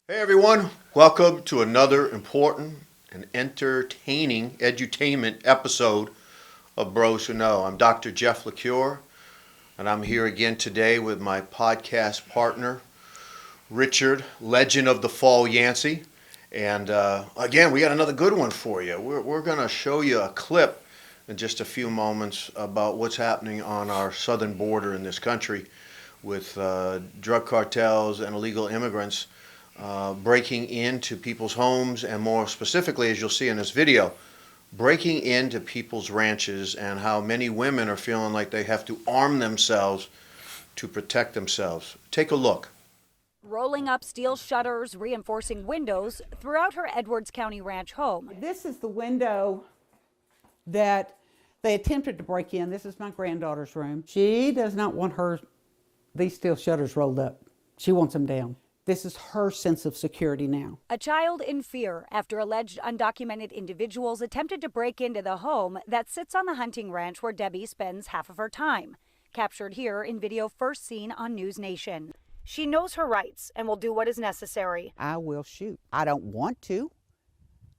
Hey everyone, welcome to another important and entertaining edutainment episode of Bros Who Know. I'm Dr. Jeff LaCure, and I'm here again today with my podcast partner, Richard, Legend of the Fall Yancey. And again, we got another good one for you. We're going to show you a clip in just a few moments about what's happening on our southern border in this country with drug cartels and illegal immigrants breaking into people's homes, and more specifically, as you'll see in this video, breaking into people's ranches, and how many women are feeling like they have to arm themselves to protect themselves. Take a look. Rolling up steel shutters, reinforcing windows throughout her Edwards County ranch home. This is the window that they attempted to break in. This is my granddaughter's room. She does not want these steel shutters rolled up. She wants them down. This is her sense of security now. A child in fear after alleged undocumented individuals attempted to break into the home that sits on the hunting ranch where Debbie spends half of her time. Captured here in video first seen on News Nation. She knows her rights and will do what is necessary. I will shoot. I don't want to.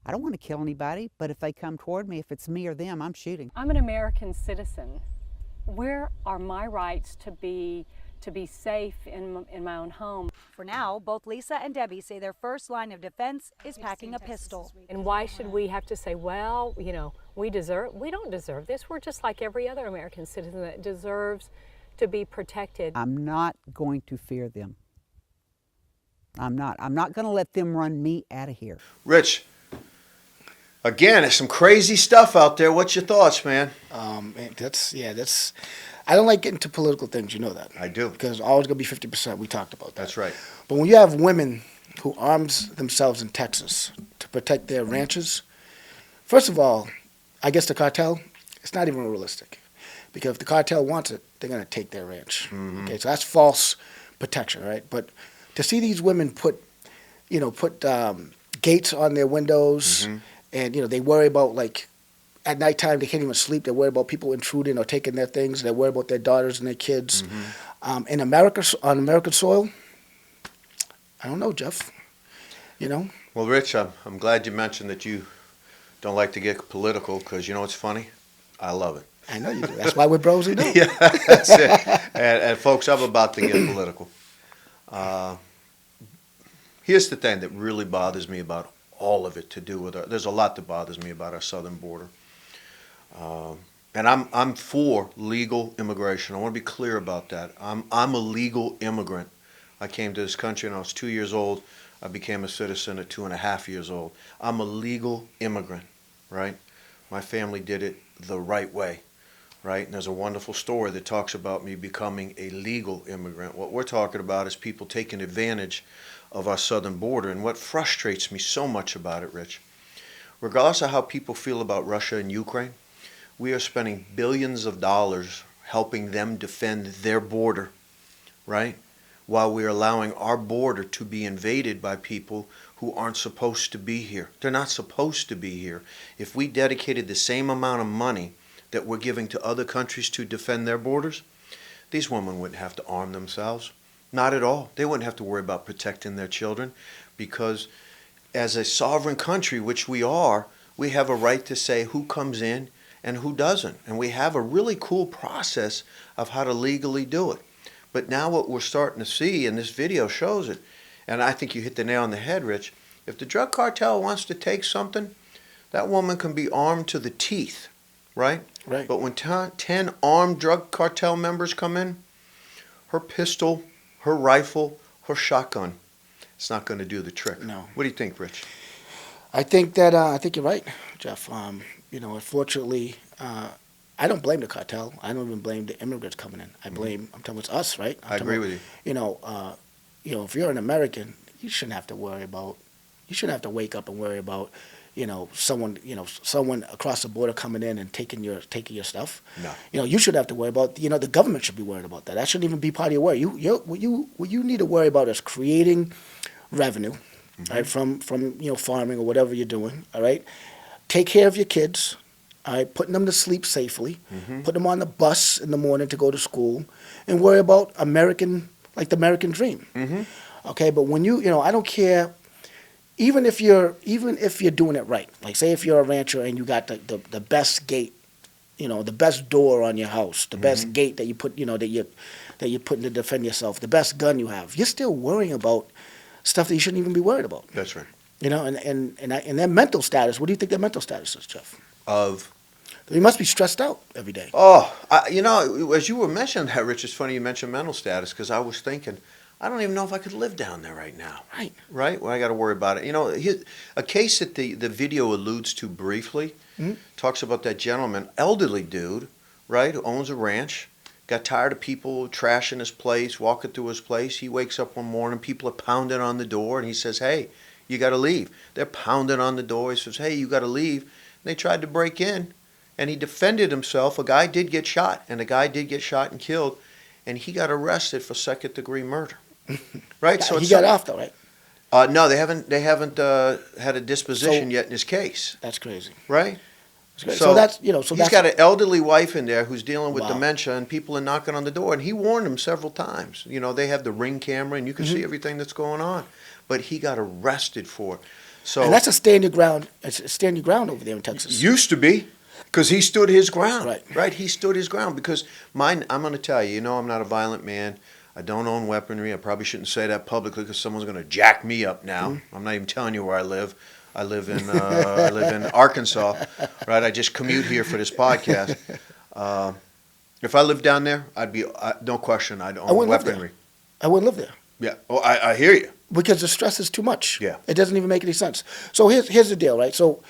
I don't want to kill anybody, but if they come toward me, if it's me or them, I'm shooting. I'm an American citizen. Where are my rights to be safe in my own home? For now, both Lisa and Debbie say their first line of defense is packing a pistol. And why should we have to say, well, we don't deserve this. We're just like every other American citizen that deserves to be protected. I'm not going to fear them. I'm not going to let them run me out of here. Rich, again, there's some crazy stuff out there. What's your thoughts, man? That's. I don't like getting into political things, you know that. I do. Because it's always going to be 50%. We talked about that. That's right. But when you have women who arms themselves in Texas to protect their ranches, first of all, I guess the cartel, it's not even realistic. Because if the cartel wants it, they're going to take their ranch. Mm-hmm. Okay, so that's false protection, right? But to see these women put gates on their windows, mm-hmm. and they worry about, like, at nighttime, they can't even sleep. They worry about people intruding or taking their things. They worry about their daughters and their kids. Mm-hmm. In America, on American soil, I don't know, Jeff. Well, Rich, I'm glad you mentioned that you don't like to get political, because you know what's funny? I love it. I know you do. That's why we're bros who do. Yeah, that's it. And folks, I'm about to get political. Here's the thing that really bothers me about all of it to do with there's a lot that bothers me about our southern border. And I'm for legal immigration. I want to be clear about that. I'm a legal immigrant. I came to this country when I was 2 years old. I became a citizen at 2.5 years old. I'm a legal immigrant, right? My family did it the right way, right? And there's a wonderful story that talks about me becoming a legal immigrant. What we're talking about is people taking advantage of our southern border. And what frustrates me so much about it, Rich, regardless of how people feel about Russia and Ukraine, we are spending billions of dollars helping them defend their border, right? While we're allowing our border to be invaded by people who aren't supposed to be here. They're not supposed to be here. If we dedicated the same amount of money that we're giving to other countries to defend their borders, these women wouldn't have to arm themselves. Not at all. They wouldn't have to worry about protecting their children, because as a sovereign country, which we are, we have a right to say who comes in and who doesn't. And we have a really cool process of how to legally do it. But now what we're starting to see, and this video shows it, and I think you hit the nail on the head, Rich, if the drug cartel wants to take something, that woman can be armed to the teeth, right? Right. But when 10 armed drug cartel members come in, her pistol, her rifle, her shotgun, it's not going to do the trick. No. What do you think, Rich? I think you're right, Jeff. Unfortunately, I don't blame the cartel. I don't even blame the immigrants coming in. I'm talking about us, right? I agree with you. If you're an American, you shouldn't have to wake up and worry about, someone across the border coming in and taking your stuff. No. You should have to worry about, the government should be worried about that. That shouldn't even be part of your worry. What you need to worry about is creating revenue, mm-hmm. right, from farming or whatever you're doing, all right? Take care of your kids, all right, putting them to sleep safely, mm-hmm. put them on the bus in the morning to go to school, and worry about the American dream. Mm-hmm. Okay, but when I don't care even if you're doing it right, like say if you're a rancher and you got the best gate, the best door on your house, the best gate that you put, that you put in to defend yourself, the best gun you have, you're still worrying about stuff that you shouldn't even be worried about. That's right. And their mental status. What do you think their mental status is, Jeff? Of They must be stressed out every day. as you were mentioning that, Rich, it's funny you mentioned mental status because I was thinking, I don't even know if I could live down there right now. Right. Right? Well, I got to worry about it. A case that the video alludes to briefly talks about that gentleman, elderly dude, right, who owns a ranch, got tired of people trashing his place, walking through his place. He wakes up one morning, people are pounding on the door, and he says, hey, you got to leave. They're pounding on the door. He says, hey, you got to leave. And they tried to break in, and he defended himself. A guy did get shot, and and killed, and he got arrested for second-degree murder. Right? So he got off though, right? No, they haven't had a disposition yet in his case. That's crazy. Right? So that's he's got an elderly wife in there who's dealing with Wow. dementia, and people are knocking on the door. And he warned him several times. They have the Ring camera, and you can see everything that's going on. But he got arrested for it. So and that's a stand your ground. It's a stand your ground over there in Texas. Used to be, because he stood his ground. Right. Right. He stood his ground because I'm going to tell you. I'm not a violent man. I don't own weaponry. I probably shouldn't say that publicly because someone's going to jack me up now. I'm not even telling you where I live. I live in Arkansas, right? I just commute here for this podcast. If I lived down there, I'd be no question. I'd own weaponry. I wouldn't live there. Yeah. Oh, I hear you. Because the stress is too much. Yeah. It doesn't even make any sense. So here's the deal, right? So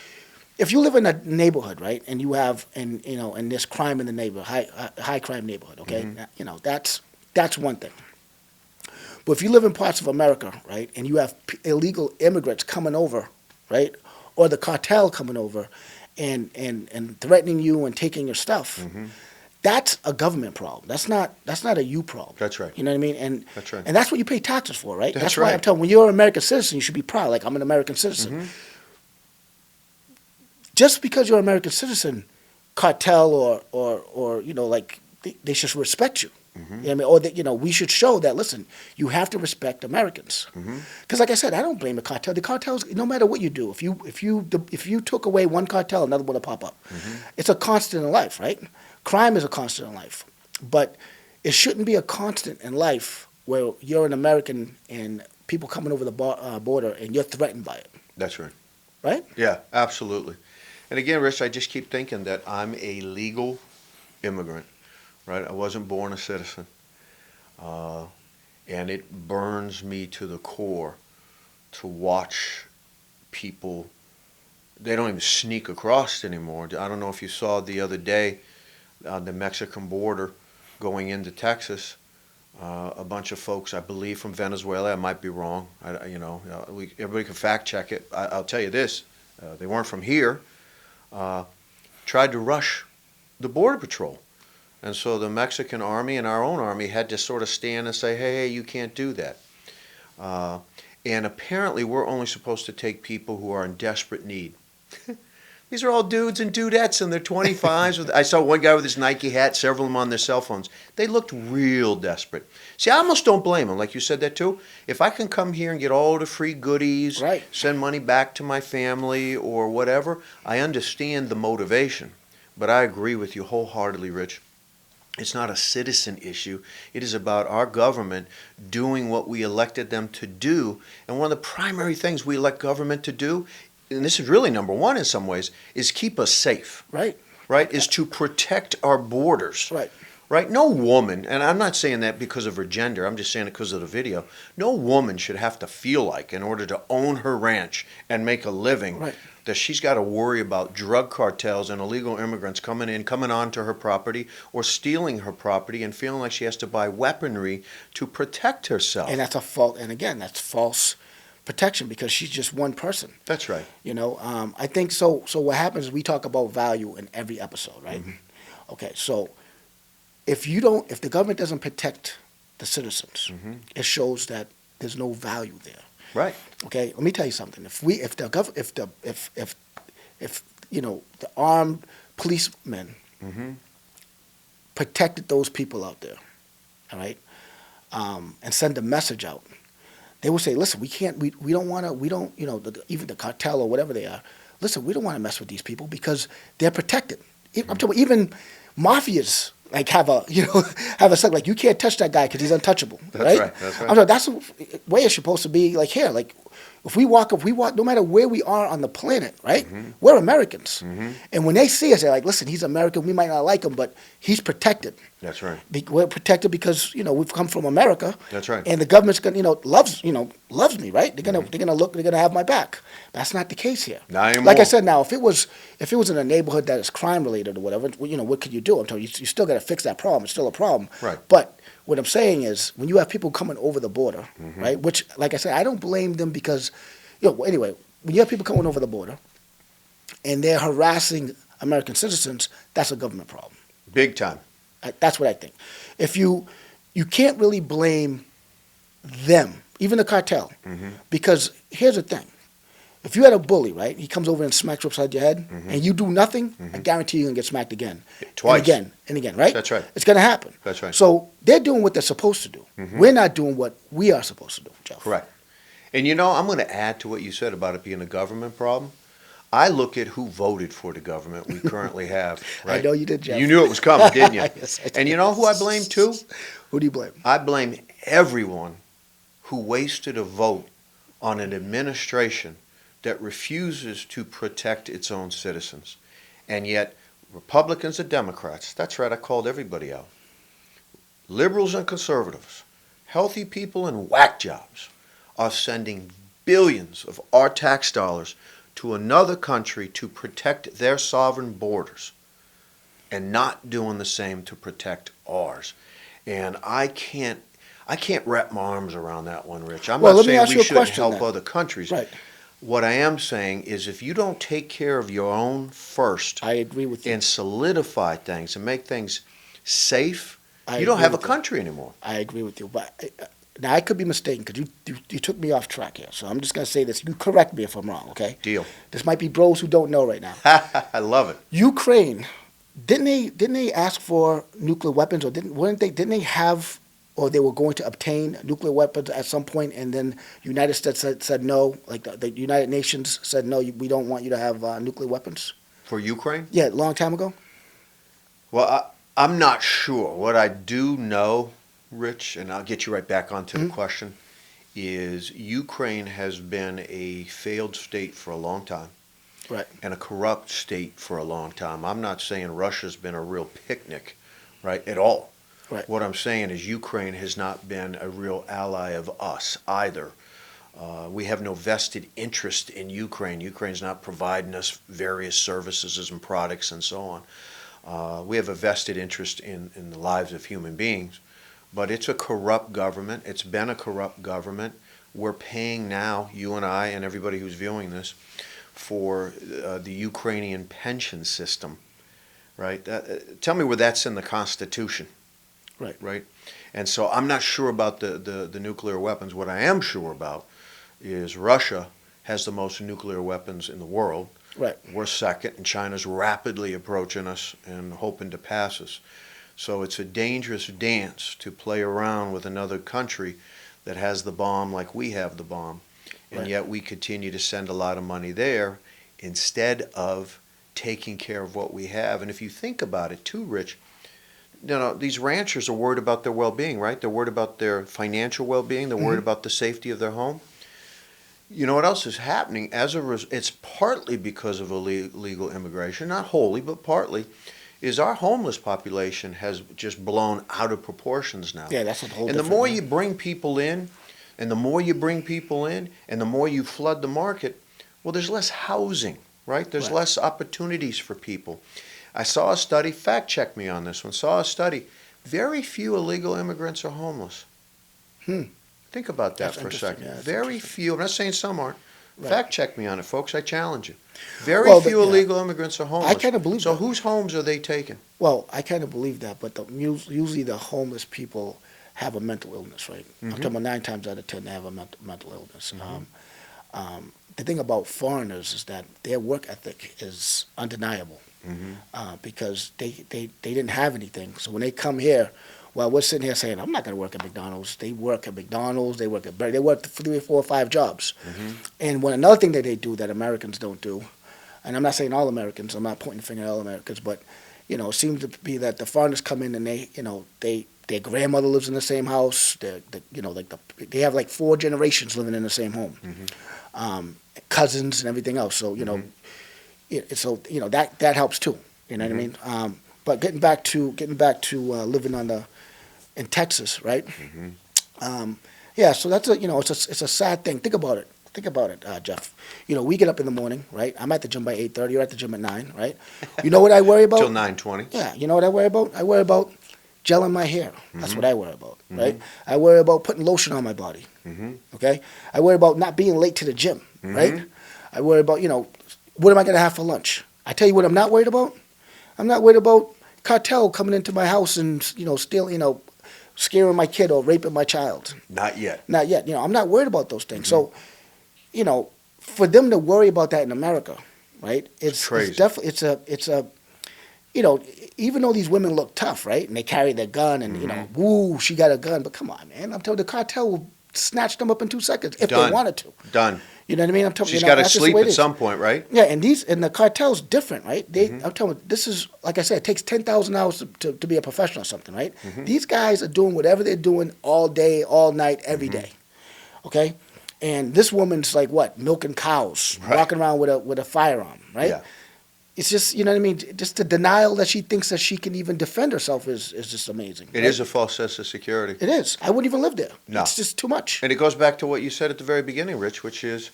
if you live in a neighborhood, right, and you have and there's crime in the neighborhood, high crime neighborhood, okay, that's one thing. But if you live in parts of America, right, and you have illegal immigrants coming over, right, or the cartel coming over, and threatening you and taking your stuff, that's a government problem. That's not a you problem. That's right. You know what I mean? And that's right. And that's what you pay taxes for, right? That's why right. I'm telling you, when you're an American citizen, you should be proud. Like, I'm an American citizen. Just because you're an American citizen, cartel or like they should respect you. You know what I mean? Or that we should show that. Listen, you have to respect Americans. Because like I said, I don't blame the cartel. The cartels, no matter what you do, if you took away one cartel, another one will pop up. It's a constant in life, right? Crime is a constant in life, but it shouldn't be a constant in life where you're an American and people coming over the border and you're threatened by it. That's right. Right? Yeah, absolutely. And again, Rich, I just keep thinking that I'm a legal immigrant, right? I wasn't born a citizen. And it burns me to the core to watch people. They don't even sneak across anymore. I don't know if you saw the other day on the Mexican border going into Texas, a bunch of folks, I believe from Venezuela. I might be wrong. Everybody can fact check it. I'll tell you this: they weren't from here. Tried to rush the border patrol, and so the Mexican army and our own army had to sort of stand and say, "Hey, you can't do that." And apparently, we're only supposed to take people who are in desperate need. These are all dudes and dudettes in their 25s. I saw one guy with his Nike hat, several of them on their cell phones. They looked real desperate. See, I almost don't blame them, like you said that too. If I can come here and get all the free goodies, right, send money back to my family or whatever, I understand the motivation. But I agree with you wholeheartedly, Rich. It's not a citizen issue. It is about our government doing what we elected them to do. And one of the primary things we elect government to do, and this is really number one in some ways, is keep us safe. Right. Right? Is to protect our borders. Right. Right? No woman, and I'm not saying that because of her gender, I'm just saying it because of the video. No woman should have to feel like, in order to own her ranch and make a living, right, that she's got to worry about drug cartels and illegal immigrants coming onto her property or stealing her property and feeling like she has to buy weaponry to protect herself. And that's a fault. And again, that's false protection because she's just one person. That's right. I think so. So what happens is we talk about value in every episode, right? Okay, so if the government doesn't protect the citizens, it shows that there's no value there. Right. Okay. Let me tell you something. If the armed policemen protected those people out there, all right, and send a message out they will say, listen, we don't want to, even the cartel or whatever they are, listen, we don't want to mess with these people because they're protected. I'm talking about even mafias, like have a second, like you can't touch that guy because he's untouchable. That's right. That's right. I'm talking, that's the way it's supposed to be. Like here, like if we walk, no matter where we are on the planet, right? We're Americans, and when they see us, they're like, listen, he's American. We might not like him, but he's protected. That's right. We're protected because we've come from America. That's right. And the government's gonna loves me, right? They're gonna have my back. That's not the case here. Not anymore. Like I said, now if it was in a neighborhood that is crime related or whatever, what could you do? I'm telling you, you still got to fix that problem. It's still a problem. Right. But what I'm saying is, when you have people coming over the border, right? Which, like I said, I don't blame them because, anyway, when you have people coming over the border and they're harassing American citizens, that's a government problem. Big time. That's what I think. If you can't really blame them, even the cartel, because here's the thing. If you had a bully, right, he comes over and smacks you upside your head, and you do nothing, I guarantee you're going to get smacked again. Twice. And again, right? That's right. It's going to happen. That's right. So they're doing what they're supposed to do. We're not doing what we are supposed to do, Jeff. Correct. And I'm going to add to what you said about it being a government problem. I look at who voted for the government we currently have. Right? I know you did, Jeff. You knew it was coming, didn't you? Yes, I did. And you know who I blame too? Who do you blame? I blame everyone who wasted a vote on an administration that refuses to protect its own citizens. And yet, Republicans and Democrats, that's right, I called everybody out. Liberals and conservatives, healthy people and whack jobs are sending billions of our tax dollars to another country to protect their sovereign borders and not doing the same to protect ours. And I can't wrap my arms around that one, Rich. I'm not saying we shouldn't help other countries. Right. What I am saying is if you don't take care of your own first, I agree with you. and solidify things and make things safe, you don't have a country anymore. I agree with you. But now I could be mistaken because you took me off track here. So I'm just going to say this. You correct me if I'm wrong, okay? Deal. This might be bros who don't know right now. I love it. Ukraine, didn't they ask for nuclear weapons, or didn't they have, or they were going to obtain nuclear weapons at some point, and then the United States said no, like the United Nations said no, we don't want you to have nuclear weapons? For Ukraine? Yeah, a long time ago. Well, I'm not sure. What I do know, Rich, and I'll get you right back onto the question, is Ukraine has been a failed state for a long time. Right. And a corrupt state for a long time. I'm not saying Russia's been a real picnic, right, at all. Right. What I'm saying is Ukraine has not been a real ally of us either. We have no vested interest in Ukraine. Ukraine's not providing us various services and products and so on. We have a vested interest in the lives of human beings. But it's a corrupt government. It's been a corrupt government. We're paying now, you and I and everybody who's viewing this, for the Ukrainian pension system, right? Tell me where that's in the Constitution. Right. And so I'm not sure about the nuclear weapons. What I am sure about is Russia has the most nuclear weapons in the world. Right. We're second, and China's rapidly approaching us and hoping to pass us. So it's a dangerous dance to play around with another country that has the bomb like we have the bomb. And yet we continue to send a lot of money there instead of taking care of what we have. And if you think about it too, Rich, these ranchers are worried about their well-being, right? They're worried about their financial well-being. They're worried about the safety of their home. You know what else is happening? It's partly because of illegal immigration, not wholly, but partly, is our homeless population has just blown out of proportions now. Yeah, that's a whole. And the more you bring people in, and the more you bring people in, and the more you flood the market, well, there's less housing, right? There's less opportunities for people. I saw a study, fact check me on this one, very few illegal immigrants are homeless. Think about that for a second. Yeah, very few, I'm not saying some aren't. Right. Fact check me on it, folks, I challenge you. Very few illegal immigrants are homeless. I kind of believe so that. whose homes are they taking? Well, I kind of believe that, but usually the homeless people have a mental illness, right? I'm talking about 9 times out of 10 they have a mental illness. The thing about foreigners is that their work ethic is undeniable because they didn't have anything. So when they come here, While we're sitting here saying, I'm not going to work at McDonald's. They work at McDonald's. They work at Burger. They work 3 or 4 or 5 jobs. And another thing that they do that Americans don't do, and I'm not saying all Americans, I'm not pointing the finger at all Americans, but, it seems to be that the foreigners come in and their grandmother lives in the same house. They have like 4 generations living in the same home, cousins and everything else. So that helps too. You know what I mean? But getting back to living in Texas, right? Yeah. So that's it's a sad thing. Think about it, Jeff. We get up in the morning, right? I'm at the gym by 8:30. You're at the gym at 9, right? You know what I worry about? Till 9:20. Yeah. You know what I worry about? I worry about gelling my hair. That's what I worry about, right? I worry about putting lotion on my body. Okay. I worry about not being late to the gym, right? I worry about what am I going to have for lunch? I tell you what I'm not worried about. I'm not worried about cartel coming into my house and stealing, scaring my kid or raping my child. Not yet. Not yet. I'm not worried about those things. So, for them to worry about that in America, right? It's crazy. It's definitely it's a even though these women look tough, right, and they carry their gun and woo, she got a gun, but come on, man, I'm telling you, the cartel will snatch them up in 2 seconds if they wanted to. Done. You know what I mean? I'm telling you, She's got to sleep at some point, right? Yeah, and the cartel's different, right? I'm telling you, this is, like I said, it takes 10,000 hours to be a professional or something, right? These guys are doing whatever they're doing all day, all night, every day. Okay? And this woman's like what? Milking cows, walking around with a firearm, right? Yeah. It's just, you know what I mean? Just the denial that she thinks that she can even defend herself is just amazing. It is a false sense of security. It is. I wouldn't even live there. No. It's just too much. And it goes back to what you said at the very beginning, Rich, which is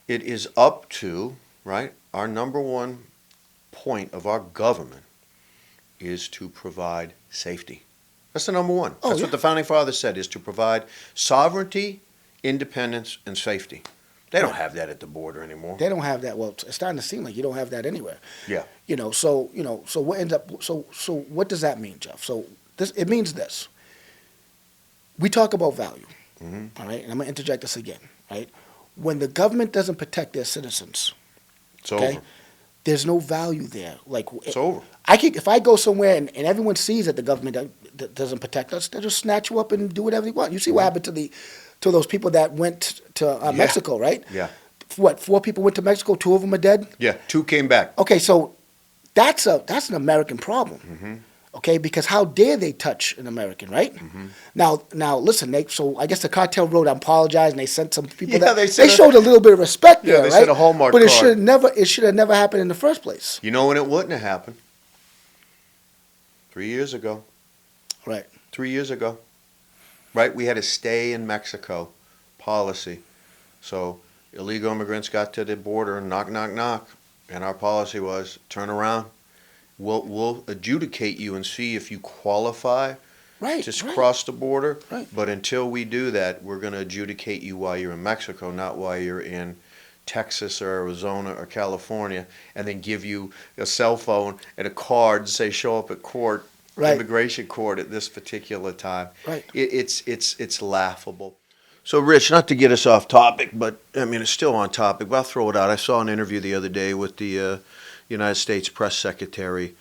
it is up to, right, our number one point of our government is to provide safety. That's the number one. That's what the Founding Fathers said, is to provide sovereignty, independence, and safety. They don't have that at the border anymore. They don't have that. Well, it's starting to seem like you don't have that anywhere. Yeah. So what ends up? So what does that mean, Jeff? So it means this. We talk about value, all right? And I'm gonna interject this again, right? When the government doesn't protect their citizens, It's over. there's no value there. Like It's over. If I go somewhere and everyone sees that the government doesn't protect us, they'll just snatch you up and do whatever they want. You see what happened to those people that went to Mexico, right? Yeah. What, 4 people went to Mexico, 2 of them are dead? Yeah. 2 came back. Okay, so that's an American problem. Okay, because how dare they touch an American, right? Now, listen, so I guess the cartel wrote, I apologize, and they sent some people they showed a little bit of respect there, they right? sent a Hallmark but card. it should have never happened in the first place. You know when it wouldn't have happened? 3 years ago. Right. 3 years ago. Right? We had a stay in Mexico policy. So illegal immigrants got to the border and knock, knock, knock. And our policy was turn around. We'll adjudicate you and see if you qualify to cross the border. Right. But until we do that, we're going to adjudicate you while you're in Mexico, not while you're in Texas or Arizona or California, and then give you a cell phone and a card and say show up at court, immigration court at this particular time. Right. It's laughable. So, Rich, not to get us off topic, but I mean it's still on topic. But I'll throw it out. I saw an interview the other day with the United States press secretary,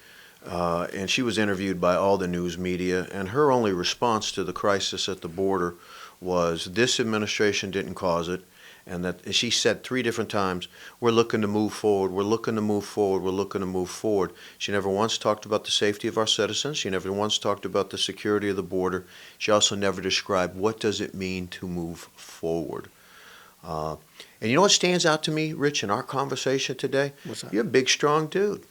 and she was interviewed by all the news media, and her only response to the crisis at the border was this administration didn't cause it, and that she said 3 different times, we're looking to move forward, we're looking to move forward, we're looking to move forward. She never once talked about the safety of our citizens. She never once talked about the security of the border. She also never described what does it mean to move forward. And you know what stands out to me, Rich, in our conversation today? What's that? You're a big, strong dude,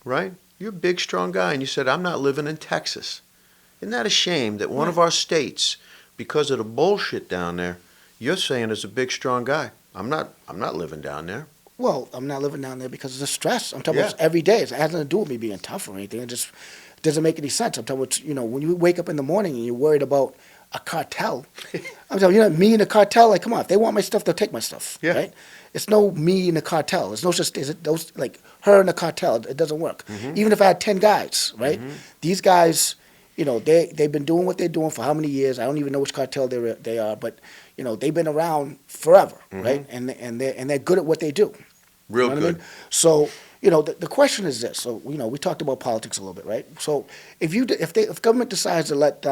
right? You're a big, strong guy, and you said, I'm not living in Texas. Isn't that a shame that one of our states, because of the bullshit down there, you're saying as a big, strong guy, I'm not living down there. Well, I'm not living down there because of the stress. I'm talking about every day. It has nothing to do with me being tough or anything. It just doesn't make any sense. I'm talking about, when you wake up in the morning and you're worried about a cartel. I'm telling you, me and the cartel, like, come on, if they want my stuff, they'll take my stuff. Yeah. Right? It's no me and the cartel. It's no just those like her and the cartel. It doesn't work. Even if I had 10 guys, right? These guys, they've been doing what they're doing for how many years? I don't even know which cartel they are, but they've been around forever, right? And they're good at what they do. Real You know good. what I mean? So the question is this. So, we talked about politics a little bit, right? So, if government decides to let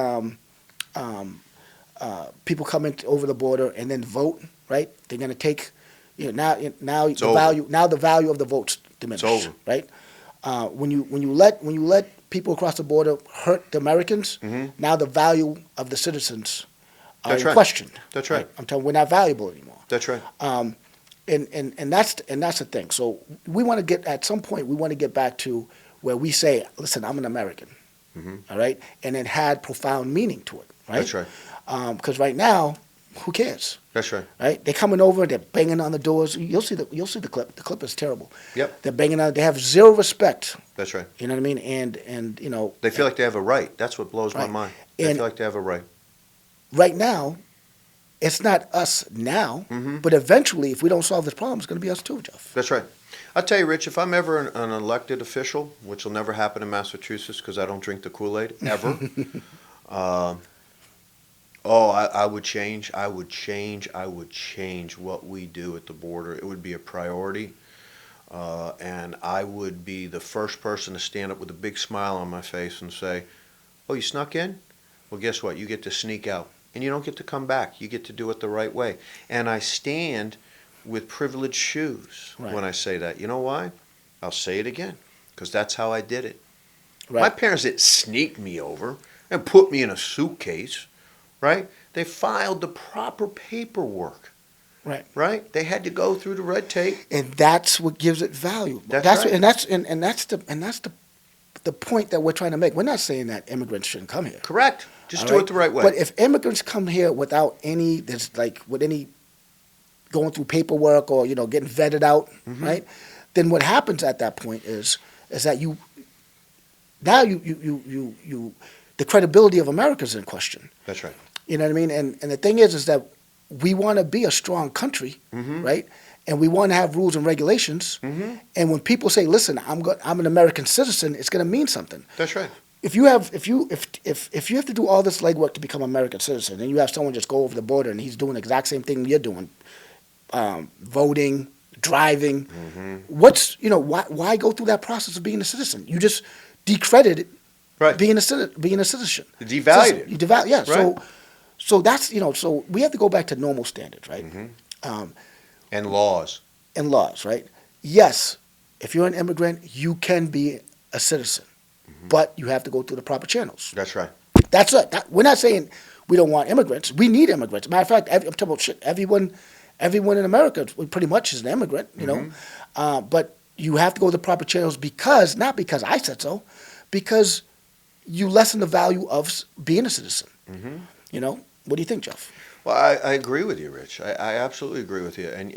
people come in over the border and then vote, right? They're going to take, now the value of the votes diminished, It's over. right? When you let people across the border hurt the Americans, now the value of the citizens are That's in right. question. That's right. I'm telling you, we're not valuable anymore. That's right. And that's the thing. So we want to at some point we want to get back to where we say, listen, I'm an American, all right, and it had profound meaning to it, right? That's right. Because right now, who cares? That's right. Right? They're coming over. They're banging on the doors. You'll see the clip. The clip is terrible. Yep. They're banging on. They have zero respect. That's right. You know what I mean? And They feel like they have a right. That's what blows my Right. mind. They And- feel like they have a right. right now, it's not us now, but eventually, if we don't solve this problem, it's going to be us too, Jeff. That's right. I'll tell you, Rich, if I'm ever an elected official, which will never happen in Massachusetts because I don't drink the Kool-Aid, ever, I would change. I would change what we do at the border. It would be a priority. And I would be the first person to stand up with a big smile on my face and say, oh, you snuck in? Well, guess what? You get to sneak out. And you don't get to come back. You get to do it the right way. And I stand with privileged shoes Right. when I say that. You know why? I'll say it again, because that's how I did it. Right. My parents didn't sneak me over and put me in a suitcase, right? They filed the proper paperwork, Right. right? They had to go through the red tape. And that's what gives it value. That's what- right. and that's the point that we're trying to make. We're not saying that immigrants shouldn't come here. Correct. Just All do right? it the right way. But if immigrants come here without any, going through paperwork or getting vetted out, right? Then what happens at that point is that you the credibility of America is in question. That's right. You know what I mean? And the thing is that we want to be a strong country, right? And we want to have rules and regulations. And when people say, "Listen, I'm an American citizen," it's going to mean something. That's right. If you have to do all this legwork to become an American citizen, and you have someone just go over the border and he's doing the exact same thing you're doing, voting, driving, why go through that process of being a citizen? You just decredited Right. being a citizen. Devalued it. You devalue, yeah. Right. So that's so we have to go back to normal standards, right? And laws. And laws, right? Yes, if you're an immigrant, you can be a citizen, but you have to go through the proper channels. That's right. That's it. We're not saying we don't want immigrants. We need immigrants. Matter of fact, I'm talking about shit. Everyone in America pretty much is an immigrant, but you have to go the proper channels not because I said so, because you lessen the value of being a citizen. What do you think, Jeff? Well, I agree with you, Rich. I absolutely agree with you. And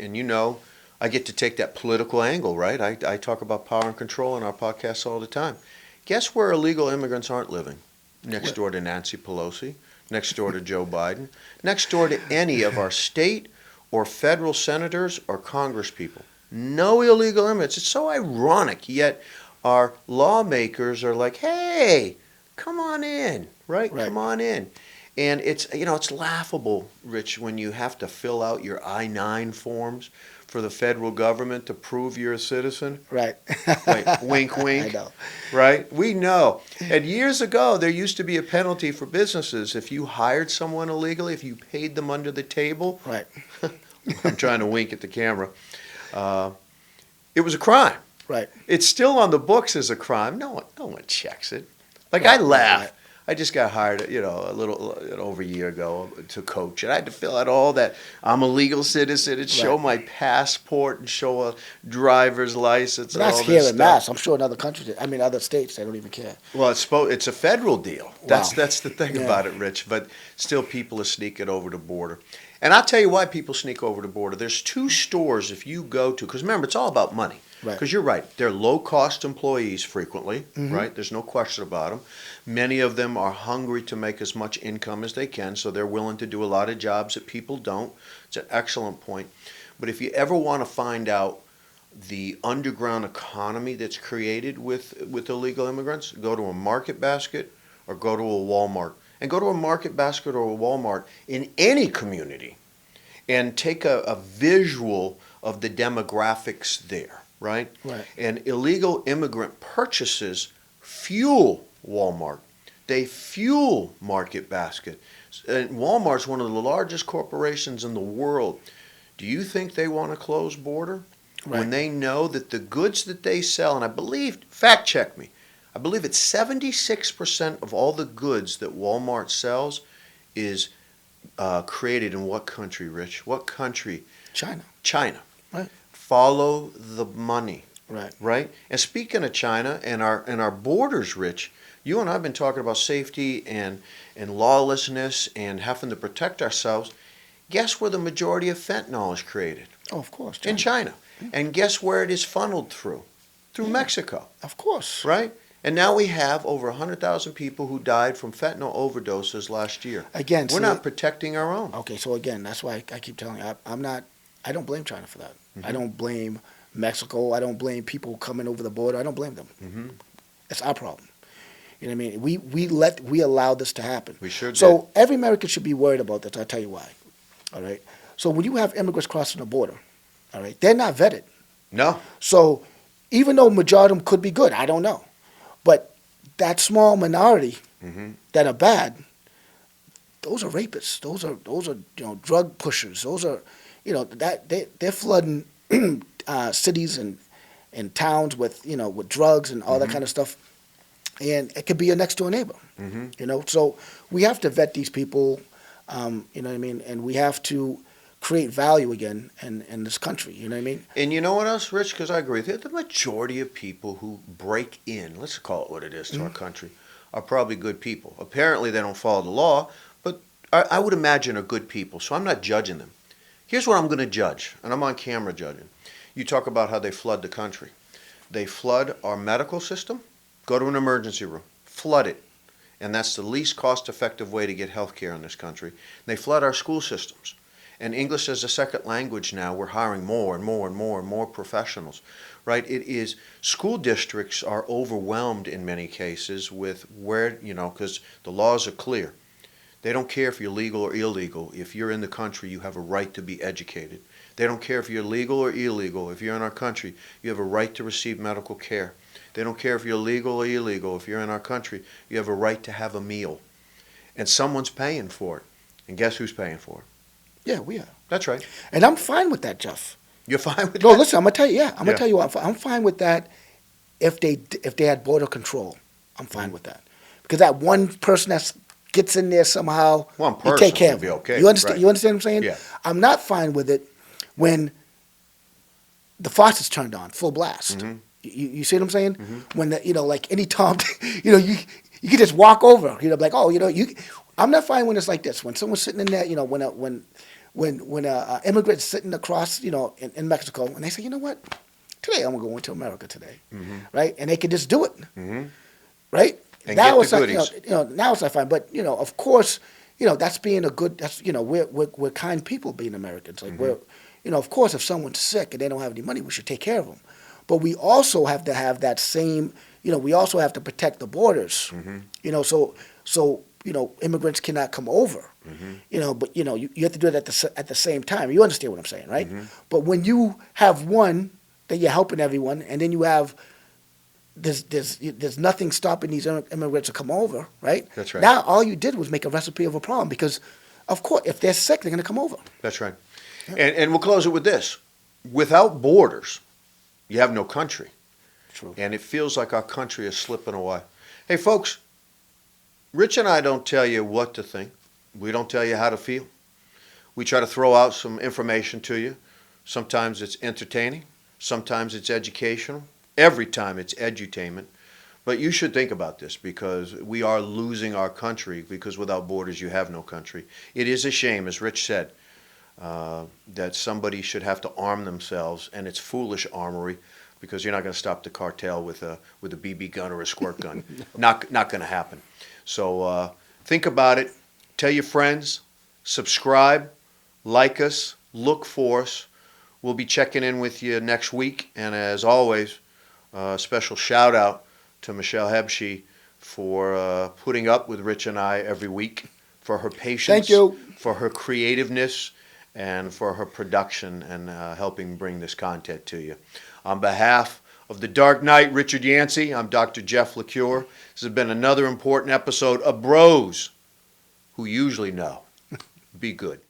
I get to take that political angle, right? I talk about power and control in our podcasts all the time. Guess where illegal immigrants aren't living? Next door to Nancy Pelosi, next door to Joe Biden, next door to any of our state or federal senators or congresspeople. No illegal immigrants. It's so ironic, yet our lawmakers are like, hey, come on in, right? Come on in. And it's laughable, Rich, when you have to fill out your I-9 forms for the federal government to prove you're a citizen. Right. Like, wink, wink. I know. Right? We know. And years ago, there used to be a penalty for businesses if you hired someone illegally, if you paid them under the table. Right. I'm trying to wink at the camera. It was a crime. Right. It's still on the books as a crime. No one checks it. Like, Right, I laugh. right. I just got hired, over a year ago to coach, and I had to fill out all that. I'm a legal citizen, and show my passport, and show a driver's license. But and that's all here this in stuff. Mass. I'm sure in other countries, other states, they don't even care. Well, it's a federal deal. That's the thing Yeah. about it, Rich. But still, people are sneaking over the border. And I'll tell you why people sneak over the border. There's two stores if you go to, because remember, it's all about money. Right. Because you're right. They're low-cost employees frequently, right? There's no question about them. Many of them are hungry to make as much income as they can, so they're willing to do a lot of jobs that people don't. It's an excellent point. But if you ever want to find out the underground economy that's created with illegal immigrants, go to a Market Basket or go to a Walmart. And go to a Market Basket or a Walmart in any community and take a visual of the demographics there. right? Right. And illegal immigrant purchases fuel Walmart. They fuel Market Basket. And Walmart's one of the largest corporations in the world. Do you think they want a closed border? Right. When they know that the goods that they sell, and I believe, fact check me, I believe it's 76% of all the goods that Walmart sells is created in what country, Rich? What country? China. China. Right. Follow the money. Right. Right? And speaking of China and our borders, Rich, you and I have been talking about safety and lawlessness and having to protect ourselves. Guess where the majority of fentanyl is created? Oh, of course. In China. And guess where it is funneled through? Through Mexico. Of course. Right? And now we have over 100,000 people who died from fentanyl overdoses last year. Again, we're not protecting our own. Okay, so again, that's why I keep telling you, I don't blame China for that. Mm-hmm. I don't blame Mexico. I don't blame people coming over the border. I don't blame them. Mm-hmm. It's our problem. You know what I mean? We allowed this to happen. We sure did. So every American should be worried about this. I'll tell you why. All right? So when you have immigrants crossing the border, all right, they're not vetted. No. So even though majority of them could be good, I don't know. But that small minority that are bad, those are rapists. Those are drug pushers. Those are that they're flooding cities and towns with with drugs and all that kind of stuff, and it could be your next door neighbor. So we have to vet these people. You know what I mean, and we have to create value again in this country. You know what I mean? And you know what else, Rich? Because I agree with you. The majority of people who break in, let's call it what it is, to our country, are probably good people. Apparently they don't follow the law, but I would imagine are good people, so I'm not judging them. Here's what I'm going to judge, and I'm on camera judging. You talk about how they flood the country. They flood our medical system. Go to an emergency room. Flood it. And that's the least cost-effective way to get health care in this country. They flood our school systems. And English as a second language now, we're hiring more and more and more and more professionals, right? It is, school districts are overwhelmed in many cases with where, because the laws are clear. They don't care if you're legal or illegal. If you're in the country, you have a right to be educated. They don't care if you're legal or illegal. If you're in our country, you have a right to receive medical care. They don't care if you're legal or illegal. If you're in our country, you have a right to have a meal. And someone's paying for it. And guess who's paying for it? Yeah, we are. That's right. And I'm fine with that, Jeff. You're fine with No, that? listen, I'm gonna tell you. Yeah, I'm Yeah. gonna tell you what. I'm fine with that. If they had border control, I'm fine with that. Because that one person that gets in there somehow, One you person take care would of be them. okay, You understand? right. You understand what I'm saying? Yeah. I'm not fine with it when the faucet's turned on full blast. Mm-hmm. You see what I'm saying? When like any Tom, you can just walk over. Like I'm not fine when it's like this. When someone's sitting in there, when a immigrant's sitting across, in Mexico, and they say, you know what, today I'm gonna go into America today, right? And they can just do it, right? And now get it's the like, goodies. now it's not fine. But of course, that's being a good. That's we're kind people being Americans. Like we're, of course, if someone's sick and they don't have any money, we should take care of them. But we also have to have that same. We also have to protect the borders. So immigrants cannot come over. But you have to do it at the same time. You understand what I'm saying, right? But when you have one that you're helping everyone, and then you have there's nothing stopping these immigrants to come over, right? That's right. Now all you did was make a recipe of a problem because, of course, if they're sick, they're going to come over. That's right. And we'll close it with this. Without borders, you have no country. True. And it feels like our country is slipping away. Hey, folks, Rich and I don't tell you what to think. We don't tell you how to feel. We try to throw out some information to you. Sometimes it's entertaining. Sometimes it's educational. Every time it's edutainment. But you should think about this because we are losing our country because without borders you have no country. It is a shame, as Rich said, that somebody should have to arm themselves, and it's foolish armory because you're not going to stop the cartel with a BB gun or a squirt gun. Not going to happen. So think about it. Tell your friends. Subscribe. Like us. Look for us. We'll be checking in with you next week. And as always, a special shout out to Michelle Hebshe for putting up with Rich and I every week, for her patience, Thank you. for her creativeness, and for her production and helping bring this content to you. On behalf of The Dark Knight, Richard Yancey, I'm Dr. Jeff LaCure. This has been another important episode of Bros Who Usually Know. Be good.